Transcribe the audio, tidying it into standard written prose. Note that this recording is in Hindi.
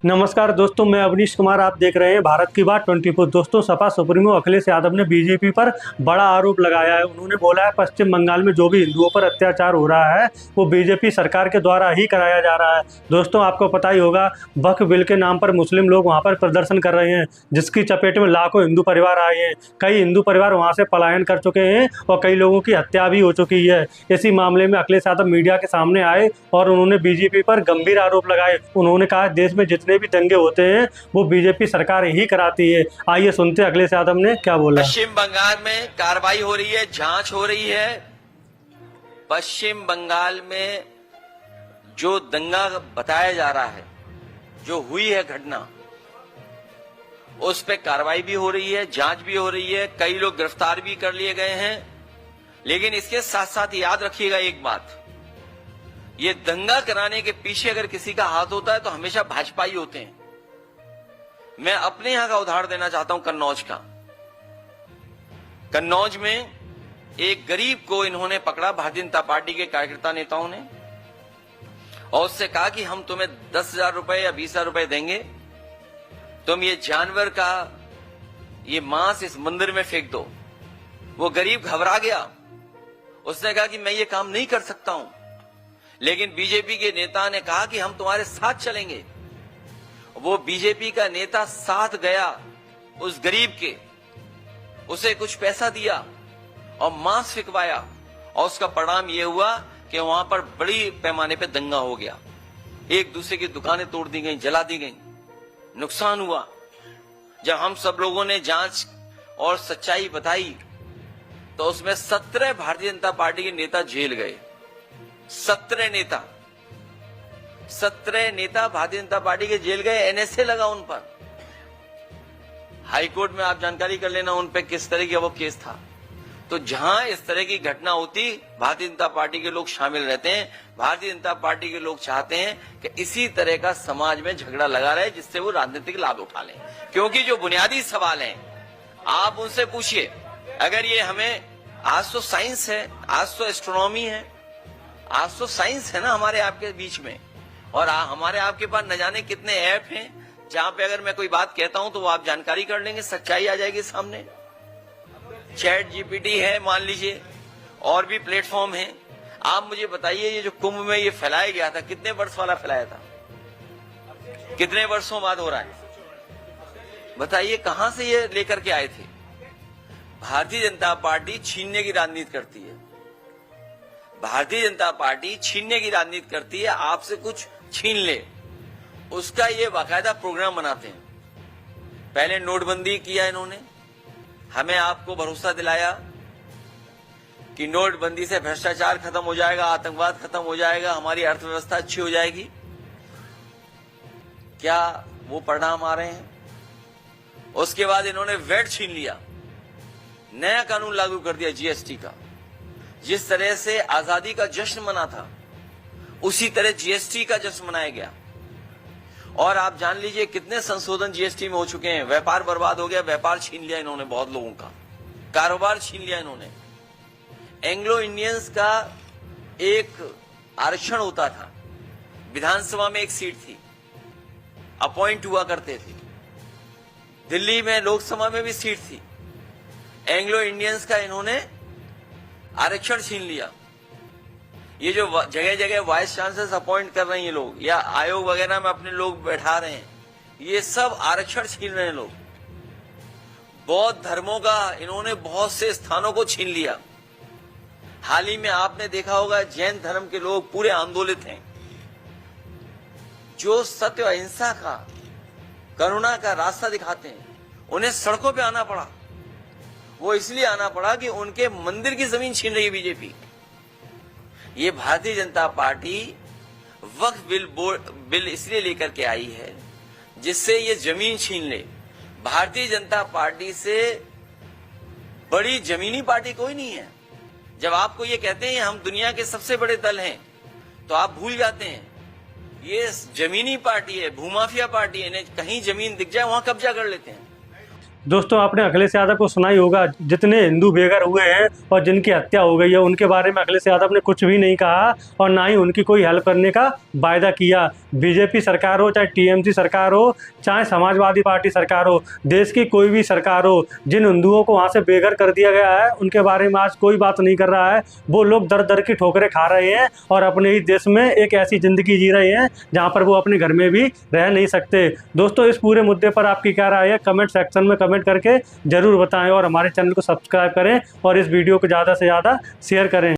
नमस्कार दोस्तों, मैं अवनीश कुमार। आप देख रहे हैं भारत की बात 24। दोस्तों, सपा सुप्रीमो अखिलेश यादव ने बीजेपी पर बड़ा आरोप लगाया है। उन्होंने बोला है पश्चिम बंगाल में जो भी हिंदुओं पर अत्याचार हो रहा है वो बीजेपी सरकार के द्वारा ही कराया जा रहा है। दोस्तों, आपको पता ही होगा, वक्फ बिल के नाम पर मुस्लिम लोग वहाँ पर प्रदर्शन कर रहे हैं, जिसकी चपेट में लाखों हिंदू परिवार आए हैं। कई हिंदू परिवार वहाँ से पलायन कर चुके हैं और कई लोगों की हत्या भी हो चुकी है। इसी मामले में अखिलेश यादव मीडिया के सामने आए और उन्होंने बीजेपी पर गंभीर आरोप लगाए। उन्होंने कहा देश में जितने भी दंगे होते हैं वो बीजेपी सरकार ही कराती है। आइए सुनते हैं अखिलेश यादव ने क्या बोला। पश्चिम बंगाल में कार्रवाई हो रही है, जांच हो रही है। पश्चिम बंगाल में जो दंगा बताया जा रहा है, जो हुई है घटना, उस पे कार्रवाई भी हो रही है, जांच भी हो रही है। कई लोग गिरफ्तार भी कर लिए गए हैं। लेकिन इसके साथ साथ याद रखिएगा एक बात, ये दंगा कराने के पीछे अगर किसी का हाथ होता है तो हमेशा भाजपा ही होते हैं। मैं अपने यहां का उदाहरण देना चाहता हूं, कन्नौज का। कन्नौज में एक गरीब को इन्होंने पकड़ा, भारतीय जनता पार्टी के कार्यकर्ता नेताओं ने, और उससे कहा कि हम तुम्हें 10,000 रुपए या 20,000 रुपए देंगे, तुम ये जानवर का ये मांस इस मंदिर में फेंक दो। वो गरीब घबरा गया, उसने कहा कि मैं ये काम नहीं कर सकता हूं। लेकिन बीजेपी के नेता ने कहा कि हम तुम्हारे साथ चलेंगे। वो बीजेपी का नेता साथ गया उस गरीब के, उसे कुछ पैसा दिया और मांस फिकवाया, और उसका परिणाम यह हुआ कि वहां पर बड़ी पैमाने पे दंगा हो गया। एक दूसरे की दुकानें तोड़ दी गई, जला दी गई, नुकसान हुआ। जब हम सब लोगों ने जांच और सच्चाई बताई तो उसमें 17 भारतीय जनता पार्टी के नेता जेल गए। 17 नेता भारतीय जनता पार्टी के जेल गए। एनएसए लगा उन पर। हाईकोर्ट में आप जानकारी कर लेना उन पे किस तरह का वो केस था। तो जहां इस तरह की घटना होती, भारतीय जनता पार्टी के लोग शामिल रहते हैं। भारतीय जनता पार्टी के लोग चाहते हैं कि इसी तरह का समाज में झगड़ा लगा रहे, जिससे वो राजनीतिक लाभ उठा लें। क्योंकि जो बुनियादी सवाल हैं आप उनसे पूछिए। अगर ये हमें, आज तो साइंस है, आज तो एस्ट्रोनॉमी है, आज तो साइंस है ना हमारे आपके बीच में, और हमारे आपके पास न जाने कितने ऐप हैं जहां पे अगर मैं कोई बात कहता हूं तो वो आप जानकारी कर लेंगे, सच्चाई आ जाएगी सामने। चैट जीपीटी है मान लीजिए, और भी प्लेटफॉर्म हैं। आप मुझे बताइए, ये जो कुंभ में ये फैलाया गया था, कितने वर्ष वाला फैलाया था? कितने वर्षों बाद हो रहा है? बताइए कहां से ये लेकर के आए थे? भारतीय जनता पार्टी छीनने की राजनीति करती है। भारतीय जनता पार्टी छीनने की राजनीति करती है, आपसे कुछ छीन ले, उसका ये बाकायदा प्रोग्राम बनाते हैं। पहले नोटबंदी किया इन्होंने, हमें आपको भरोसा दिलाया कि नोटबंदी से भ्रष्टाचार खत्म हो जाएगा, आतंकवाद खत्म हो जाएगा, हमारी अर्थव्यवस्था अच्छी हो जाएगी। क्या वो परिणाम आ रहे हैं? उसके बाद इन्होंने वैट छीन लिया, नया कानून लागू कर दिया जीएसटी का। जिस तरह से आजादी का जश्न मना था, उसी तरह जीएसटी का जश्न मनाया गया। और आप जान लीजिए कितने संशोधन जीएसटी में हो चुके हैं। व्यापार बर्बाद हो गया, व्यापार छीन लिया इन्होंने बहुत लोगों का, कारोबार छीन लिया इन्होंने। एंग्लो इंडियंस का एक आरक्षण होता था, विधानसभा में एक सीट थी, अपॉइंट हुआ करते थे। दिल्ली में लोकसभा में भी सीट थी। एंग्लो इंडियंस का इन्होंने आरक्षण छीन लिया। ये जो जगह जगह वाइस चांसलर अपॉइंट कर रहे हैं ये लोग, या आयोग वगैरह में अपने लोग बैठा रहे हैं, ये सब आरक्षण छीन रहे हैं लोग। बौद्ध धर्मों का इन्होंने बहुत से स्थानों को छीन लिया। हाल ही में आपने देखा होगा जैन धर्म के लोग पूरे आंदोलित हैं। जो सत्य अहिंसा का, करुणा का रास्ता दिखाते हैं, उन्हें सड़कों पे आना पड़ा। वो इसलिए आना पड़ा कि उनके मंदिर की जमीन छीन रही है बीजेपी। ये भारतीय जनता पार्टी वक्फ बिल इसलिए लेकर के आई है जिससे ये जमीन छीन ले। भारतीय जनता पार्टी से बड़ी जमीनी पार्टी कोई नहीं है। जब आपको ये कहते हैं हम दुनिया के सबसे बड़े दल हैं, तो आप भूल जाते हैं ये जमीनी पार्टी है, भूमाफिया पार्टी है। कहीं जमीन दिख जाए वहां कब्जा कर लेते हैं। दोस्तों आपने अखिलेश यादव को सुना ही होगा, जितने हिंदू बेघर हुए हैं और जिनकी हत्या हो गई है उनके बारे में अखिलेश यादव ने कुछ भी नहीं कहा और ना ही उनकी कोई हेल्प करने का वायदा किया। बीजेपी सरकार हो, चाहे टीएमसी सरकार हो, चाहे समाजवादी पार्टी सरकार हो, देश की कोई भी सरकार हो, जिन हिंदुओं को वहाँ से बेघर कर दिया गया है उनके बारे में आज कोई बात नहीं कर रहा है। वो लोग दर दर की ठोकरें खा रहे हैं और अपने ही देश में एक ऐसी ज़िंदगी जी रहे हैं जहाँ पर वो अपने घर में भी रह नहीं सकते। दोस्तों इस पूरे मुद्दे पर आपकी क्या राय है, कमेंट सेक्शन में कमेंट करके ज़रूर बताएं और हमारे चैनल को सब्सक्राइब करें और इस वीडियो को ज़्यादा से ज़्यादा शेयर करें।